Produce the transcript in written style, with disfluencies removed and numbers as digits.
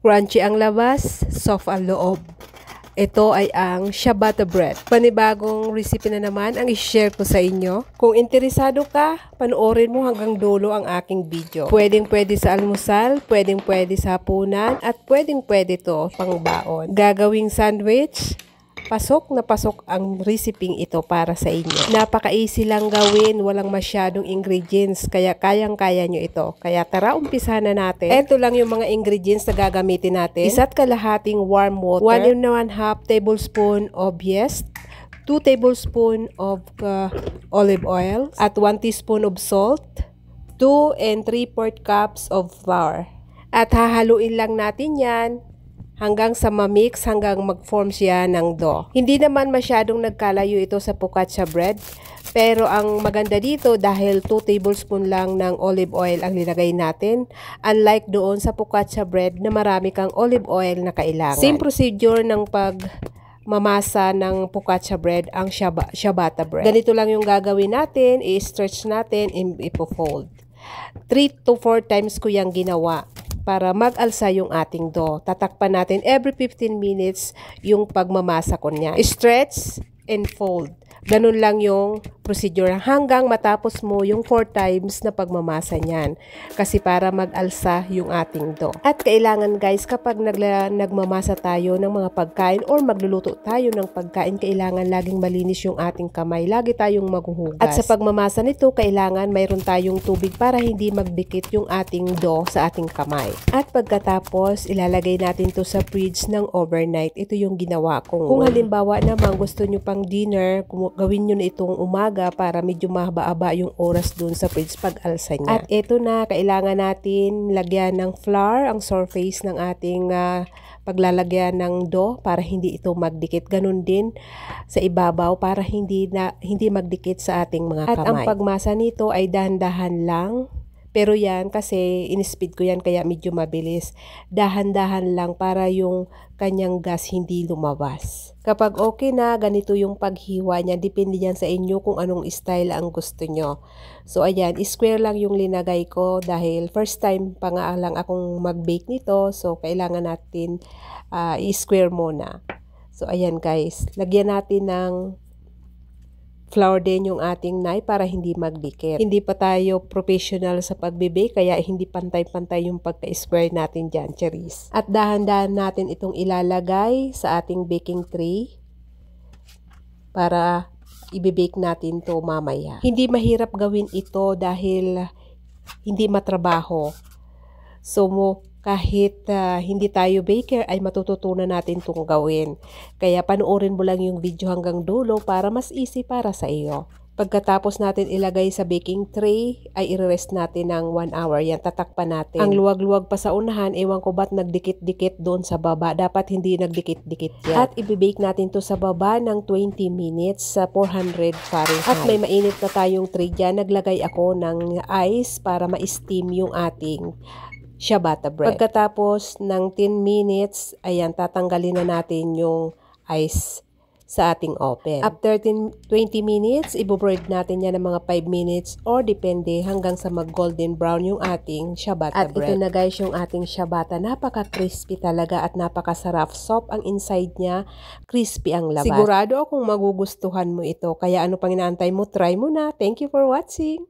Crunchy ang labas, soft ang loob. Ito ay ang ciabatta bread. Panibagong recipe na naman ang i-share ko sa inyo. Kung interesado ka, panoorin mo hanggang dulo ang aking video. Pwedeng-pwede sa almusal, pwedeng-pwede sa hapunan, at pwedeng-pwede to pang baon. Gagawing sandwich. Pasok na pasok ang recipe ito para sa inyo. Napaka-easy lang gawin, walang masyadong ingredients, kaya kayang-kaya nyo ito. Kaya tara, umpisahan na natin. Ito lang yung mga ingredients na gagamitin natin. 1 kalahating warm water, 1 1/2 tablespoon of yeast, 2 tablespoon of olive oil, at 1 teaspoon of salt, 2 3/4 cups of flour. At hahaluin lang natin yan hanggang sa ma-mix, hanggang mag-form siya ng dough. Hindi naman masyadong nagkalayo ito sa focaccia bread, pero ang maganda dito dahil 2 tablespoon lang ng olive oil ang nilagay natin, unlike doon sa focaccia bread na marami kang olive oil na kailangan. Same procedure ng pagmamasa ng focaccia bread ang ciabatta bread. Ganito lang yung gagawin natin, i-stretch natin, ipo-fold. 3 to 4 times ko yung ginawa para mag-alsa yung ating dough. Tatakpan natin every 15 minutes yung pagmamasa ko niya. Stretch and fold. Ganun lang yung procedure hanggang matapos mo yung 4 times na pagmamasa niyan. Kasi para mag-alsa yung ating dough. At kailangan guys, kapag nagmamasa tayo ng mga pagkain or magluluto tayo ng pagkain, kailangan laging malinis yung ating kamay. Lagi tayong maghuhugas. At sa pagmamasa nito, kailangan mayroon tayong tubig para hindi magdikit yung ating dough sa ating kamay. At pagkatapos, ilalagay natin to sa fridge ng overnight. Ito yung ginawa ko. Kung halimbawa naman gusto nyo pang dinner, gawin nyo na itong umaga para medyo mahaba-aba yung oras dun sa fridge pag-alsa niya. At ito na, kailangan natin lagyan ng flour ang surface ng ating paglalagyan ng dough para hindi ito magdikit. Ganun din sa ibabaw para hindi magdikit sa ating mga kamay. At ang pagmasa nito ay dahan-dahan lang. Pero yan, kasi in-speed ko yan kaya medyo mabilis. Dahan-dahan lang para yung kanyang gas hindi lumabas. Kapag okay na, ganito yung paghiwa niya. Depende yan sa inyo kung anong style ang gusto nyo. So ayan, square lang yung linagay ko dahil first time pa nga lang akong mag-bake nito. So kailangan natin i-square muna. So ayan guys, lagyan natin ng flour din yung ating knife para hindi magdikit. Hindi pa tayo professional sa pagbe-bake kaya hindi pantay-pantay yung pagka-square natin dyan, cherries. At dahan-dahan natin itong ilalagay sa ating baking tray para i-bake natin to mamaya. Hindi mahirap gawin ito dahil hindi matrabaho. So kahit hindi tayo baker ay matututunan natin itong gawin. Kaya panoorin mo lang yung video hanggang dulo para mas easy para sa iyo. Pagkatapos natin ilagay sa baking tray ay i-rest natin ng 1 hour. Yan, tatakpan natin. Ang luwag-luwag pa sa unahan, ewan ko ba't nagdikit-dikit doon sa baba. Dapat hindi nagdikit-dikit yan. At i-bake natin to sa baba ng 20 minutes sa 400 Fahrenheit. At may mainit na tayong tray dyan. Naglagay ako ng ice para ma-steam yung ating ciabatta bread. Pagkatapos ng 10 minutes, ayan, tatanggalin na natin yung ice sa ating oven. After 20 minutes, i-broil natin yan ng mga 5 minutes or depende hanggang sa mag-golden brown yung ating ciabatta bread. At ito na guys yung ating ciabatta. Napaka-crispy talaga at napakasarap. Soft ang inside niya, crispy ang labas. Sigurado akong magugustuhan mo ito. Kaya ano pang inaantay mo, try mo na. Thank you for watching!